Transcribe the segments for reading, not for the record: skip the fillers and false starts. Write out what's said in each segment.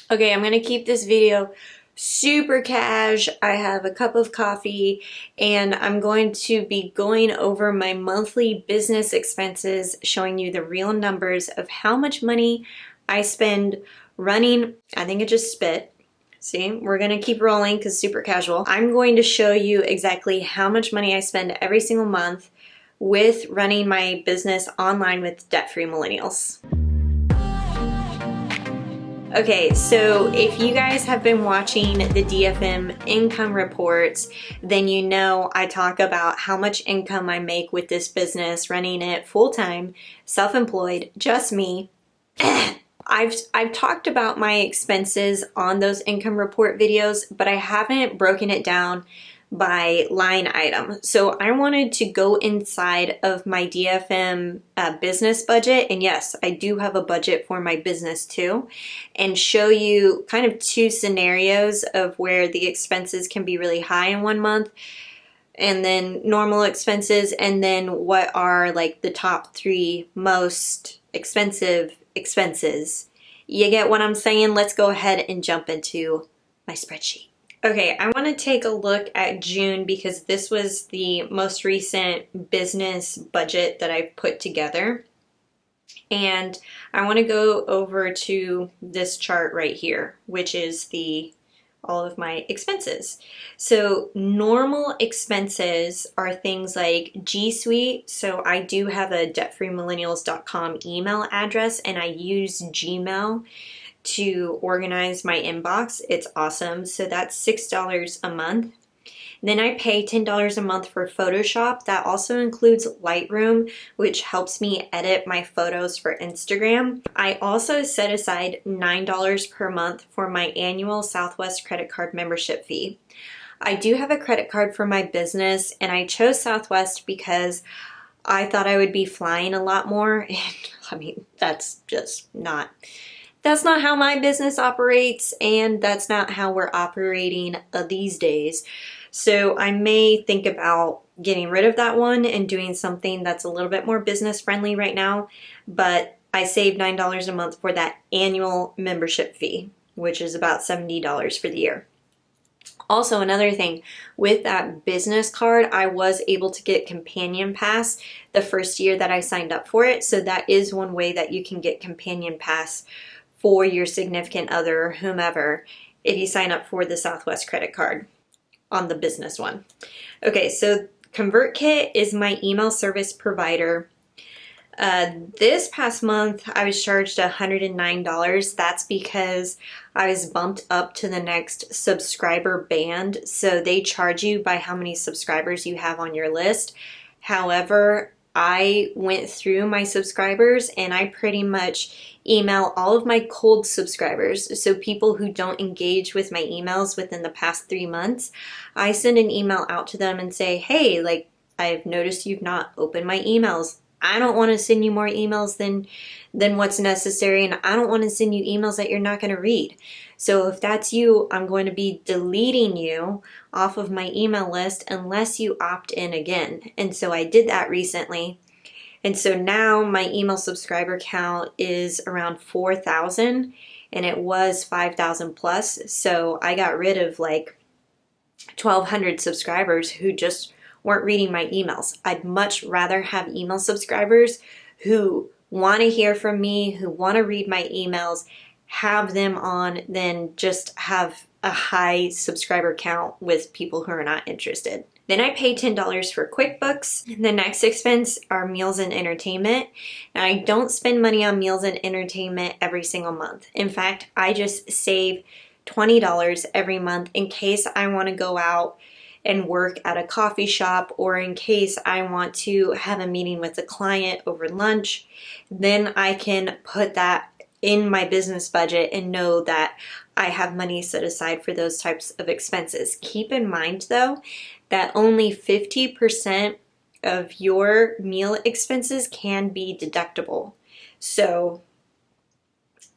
Okay, I'm gonna keep this video super cash. I have a cup of coffee and I'm going to be going over my monthly business expenses, showing you the real numbers of how much money I spend running. I think it just spit. See, we're gonna keep rolling because super casual. I'm going to show you exactly how much money I spend every single month with running my business online with Debt Free Millennials. Okay, so if you guys have been watching the DFM income reports, then you know I talk about how much income I make with this business, running it full-time, self-employed, just me. I've talked about my expenses on those income report videos, but I haven't broken it down by line item. So I wanted to go inside of my DFM business budget, and yes, I do have a budget for my business too, and show you kind of two scenarios of where the expenses can be really high in one month and then normal expenses, and then what are like the top 3 most expensive expenses. You get what I'm saying? Let's go ahead and jump into my spreadsheet. Okay, I want to take a look at June because this was the most recent business budget that I've put together. And I want to go over to this chart right here, which is all of my expenses. So normal expenses are things like G Suite. So I do have a debtfreemillennials.com email address and I use Gmail to organize my inbox. It's awesome. So that's $6 a month. Then I pay $10 a month for Photoshop. That also includes Lightroom, which helps me edit my photos for Instagram. I also set aside $9 per month for my annual Southwest credit card membership fee. I do have a credit card for my business, and I chose Southwest because I thought I would be flying a lot more. And I mean, that's not how my business operates, and that's not how we're operating these days. So I may think about getting rid of that one and doing something that's a little bit more business friendly right now, but I saved $9 a month for that annual membership fee, which is about $70 for the year. Also, another thing, with that business card, I was able to get Companion Pass the first year that I signed up for it. So that is one way that you can get Companion Pass for your significant other or whomever if you sign up for the Southwest credit card on the business one. Okay, so ConvertKit is my email service provider. This past month I was charged $109. That's because I was bumped up to the next subscriber band. So they charge you by how many subscribers you have on your list. However, I went through my subscribers and I pretty much email all of my cold subscribers. So people who don't engage with my emails within the past 3 months, I send an email out to them and say, hey, like, I've noticed you've not opened my emails. I don't want to send you more emails than what's necessary, and I don't want to send you emails that you're not going to read. So if that's you, I'm going to be deleting you off of my email list unless you opt in again. And so I did that recently. And so now my email subscriber count is around 4,000 and it was 5,000 plus. So I got rid of like 1,200 subscribers who just weren't reading my emails. I'd much rather have email subscribers who want to hear from me, who want to read my emails, have them on, than just have a high subscriber count with people who are not interested. Then I pay $10 for QuickBooks. The next expense are meals and entertainment. Now I don't spend money on meals and entertainment every single month. In fact, I just save $20 every month in case I want to go out and work at a coffee shop, or in case I want to have a meeting with a client over lunch. Then I can put that in my business budget and know that I have money set aside for those types of expenses. Keep in mind though, that only 50% of your meal expenses can be deductible. So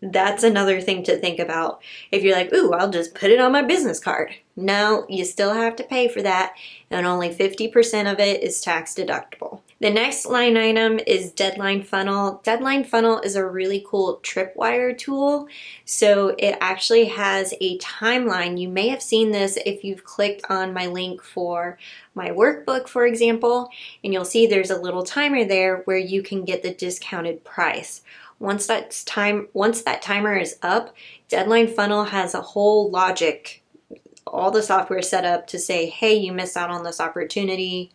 that's another thing to think about. If you're like, ooh, I'll just put it on my business card. No, you still have to pay for that, and only 50% of it is tax deductible. The next line item is Deadline Funnel. Deadline Funnel is a really cool tripwire tool. So it actually has a timeline. You may have seen this if you've clicked on my link for my workbook, for example, and you'll see there's a little timer there where you can get the discounted price. Once that timer is up, Deadline Funnel has a whole logic, all the software set up to say, hey, you missed out on this opportunity.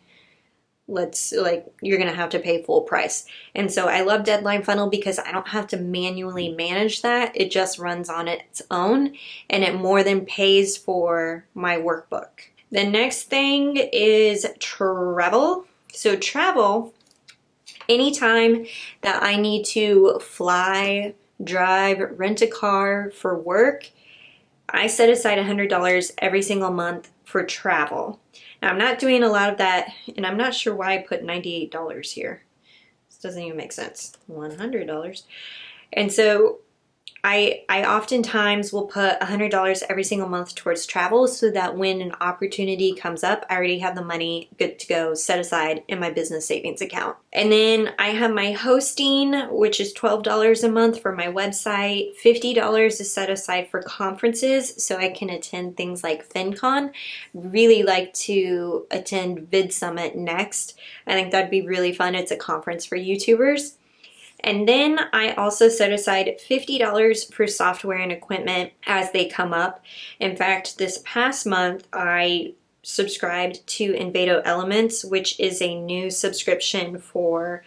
You're gonna have to pay full price. And so I love Deadline Funnel because I don't have to manually manage that. It just runs on its own and it more than pays for my workbook. The next thing is travel. So travel, anytime that I need to fly, drive, rent a car for work, I set aside $100 every single month for travel. Now, I'm not doing a lot of that, and I'm not sure why I put $98 here. This doesn't even make sense. $100. And so I oftentimes will put $100 every single month towards travel so that when an opportunity comes up, I already have the money good to go set aside in my business savings account. And then I have my hosting, which is $12 a month for my website. $50 is set aside for conferences so I can attend things like FinCon. Really like to attend Vid Summit next. I think that'd be really fun. It's a conference for YouTubers. And then I also set aside $50 for software and equipment as they come up. In fact, this past month, I subscribed to Envato Elements, which is a new subscription for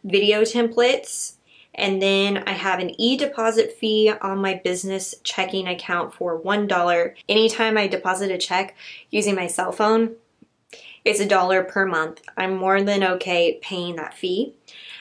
video templates. And then I have an e-deposit fee on my business checking account for $1. Anytime I deposit a check using my cell phone, it's $1 per month. I'm more than okay paying that fee.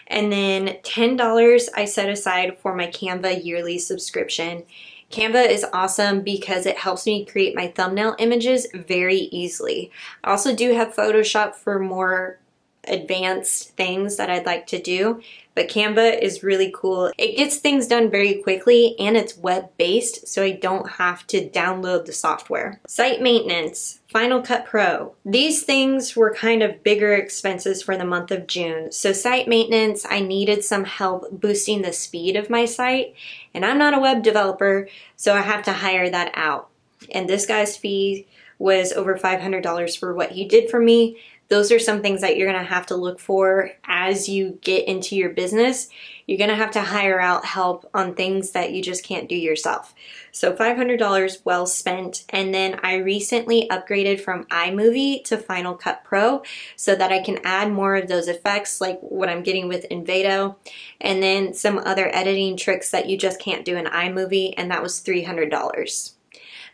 And then $10 I set aside for my Canva yearly subscription. Canva is awesome because it helps me create my thumbnail images very easily. I also do have Photoshop for more advanced things that I'd like to do, but Canva is really cool. It gets things done very quickly and it's web-based, so I don't have to download the software. Site maintenance, Final Cut Pro. These things were kind of bigger expenses for the month of June. So site maintenance, I needed some help boosting the speed of my site, and I'm not a web developer, so I have to hire that out. And this guy's fee was over $500 for what he did for me. Those are some things that you're gonna have to look for as you get into your business. You're gonna have to hire out help on things that you just can't do yourself. So $500 well spent. And then I recently upgraded from iMovie to Final Cut Pro so that I can add more of those effects like what I'm getting with Envato, and then some other editing tricks that you just can't do in iMovie, and that was $300.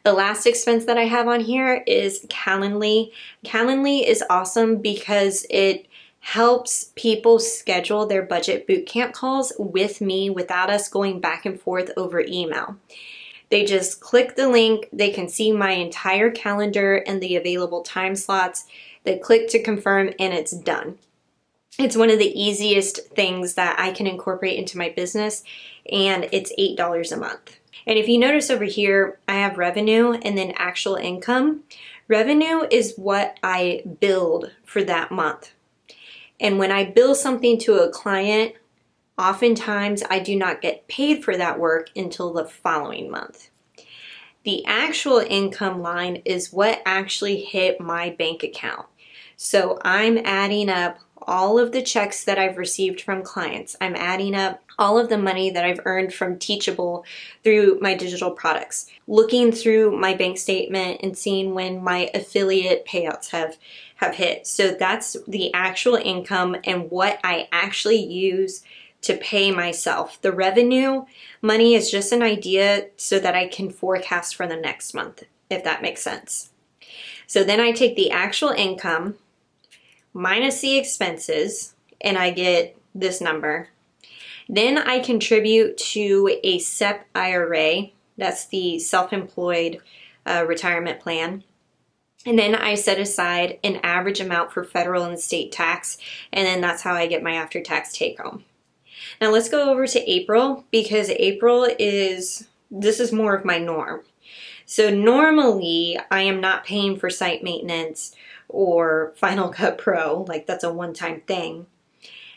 The last expense that I have on here is Calendly. Calendly is awesome because it helps people schedule their budget bootcamp calls with me without us going back and forth over email. They just click the link, they can see my entire calendar and the available time slots. They click to confirm and it's done. It's one of the easiest things that I can incorporate into my business, and it's $8 a month. And if you notice over here, I have revenue and then actual income. Revenue is what I billed for that month. And when I bill something to a client, oftentimes I do not get paid for that work until the following month. The actual income line is what actually hit my bank account. So I'm adding up all of the checks that I've received from clients. I'm adding up all of the money that I've earned from Teachable through my digital products, looking through my bank statement and seeing when my affiliate payouts have hit. So that's the actual income and what I actually use to pay myself. The revenue money is just an idea so that I can forecast for the next month, if that makes sense. So then I take the actual income minus the expenses, and I get this number. Then I contribute to a SEP IRA, that's the self-employed retirement plan. And then I set aside an average amount for federal and state tax, and then that's how I get my after-tax take-home. Now let's go over to April, because this is more of my norm. So normally I am not paying for site maintenance or Final Cut Pro, like that's a one-time thing.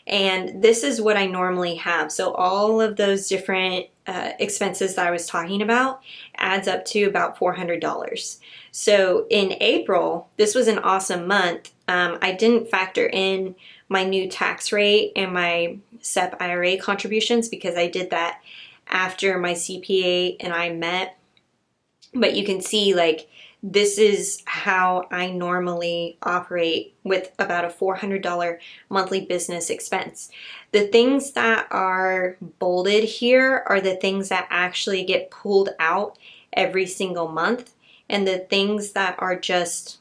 And this is what I normally have. So all of those different expenses that I was talking about adds up to about $400. So in April, this was an awesome month. I didn't factor in my new tax rate and my SEP IRA contributions because I did that after my CPA and I met. But you can see, like, this is how I normally operate with about a $400 monthly business expense. The things that are bolded here are the things that actually get pulled out every single month. And the things that are just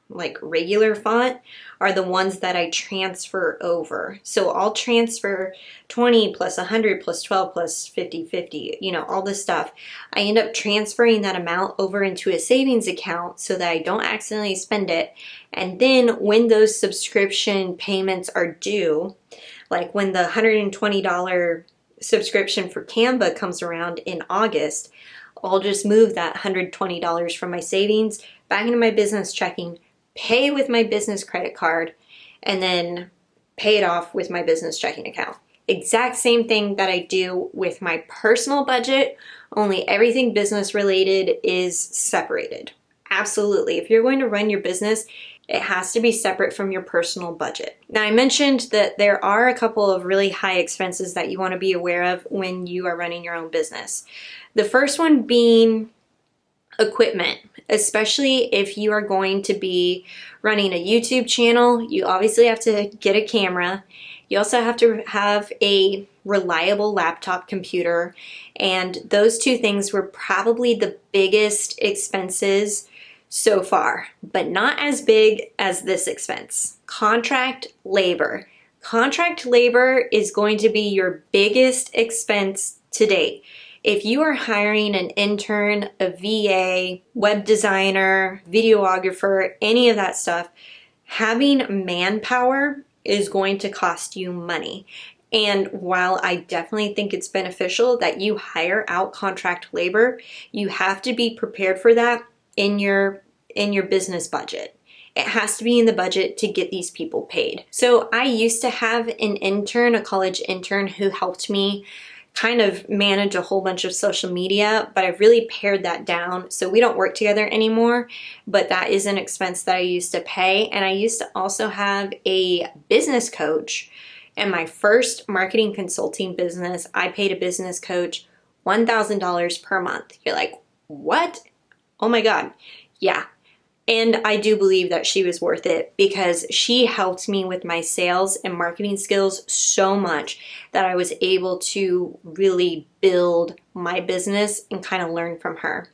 like regular font are the ones that I transfer over. So I'll transfer 20 plus 100 plus 12 plus 50, 50, you know, all this stuff. I end up transferring that amount over into a savings account so that I don't accidentally spend it. And then when those subscription payments are due, like when the $120 subscription for Canva comes around in August, I'll just move that $120 from my savings back into my business checking, pay with my business credit card, and then pay it off with my business checking account. Exact same thing that I do with my personal budget, only everything business related is separated. Absolutely. If you're going to run your business, it has to be separate from your personal budget. Now, I mentioned that there are a couple of really high expenses that you want to be aware of when you are running your own business. The first one being equipment, especially if you are going to be running a YouTube channel. You obviously have to get a camera. You also have to have a reliable laptop computer. And those two things were probably the biggest expenses so far, but not as big as this expense. Contract labor. Contract labor is going to be your biggest expense to date. If you are hiring an intern, a VA, web designer, videographer, any of that stuff, having manpower is going to cost you money. And while I definitely think it's beneficial that you hire out contract labor, you have to be prepared for that in your business budget. It has to be in the budget to get these people paid. So I used to have an intern, a college intern, who helped me kind of manage a whole bunch of social media, but I've really pared that down. So we don't work together anymore, but that is an expense that I used to pay. And I used to also have a business coach. In my first marketing consulting business, I paid a business coach $1,000 per month. You're like, what? Oh my God. Yeah. And I do believe that she was worth it because she helped me with my sales and marketing skills so much that I was able to really build my business and kind of learn from her.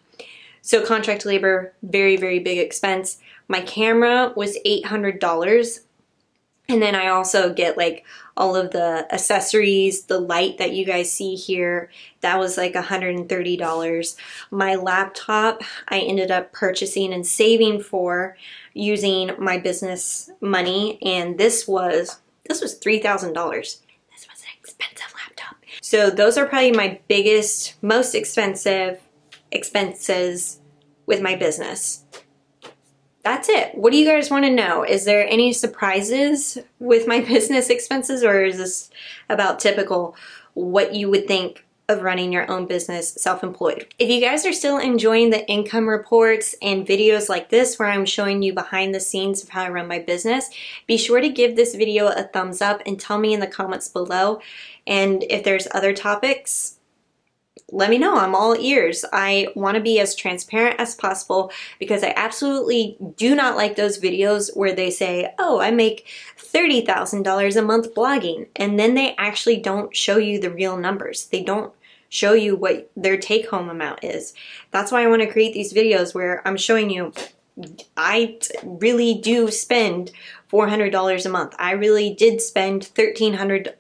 So contract labor, very, very big expense. My camera was $800. And then I also get like all of the accessories, the light that you guys see here, that was like $130. My laptop, I ended up purchasing and saving for using my business money, and this was $3,000. This was an expensive laptop. So those are probably my biggest, most expensive expenses with my business. That's it. What do you guys want to know? Is there any surprises with my business expenses, or is this about typical what you would think of running your own business self-employed? If you guys are still enjoying the income reports and videos like this where I'm showing you behind the scenes of how I run my business, be sure to give this video a thumbs up and tell me in the comments below. And if there's other topics, let me know. I'm all ears. I want to be as transparent as possible because I absolutely do not like those videos where they say, oh, I make $30,000 a month blogging, and then they actually don't show you the real numbers. They don't show you what their take-home amount is. That's why I want to create these videos where I'm showing you I really do spend $400 a month. I really did spend $1,300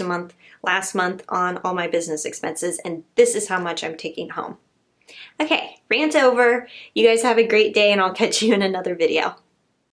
a month last month on all my business expenses, and this is how much I'm taking home. Okay, rant over. You guys have a great day, and I'll catch you in another video.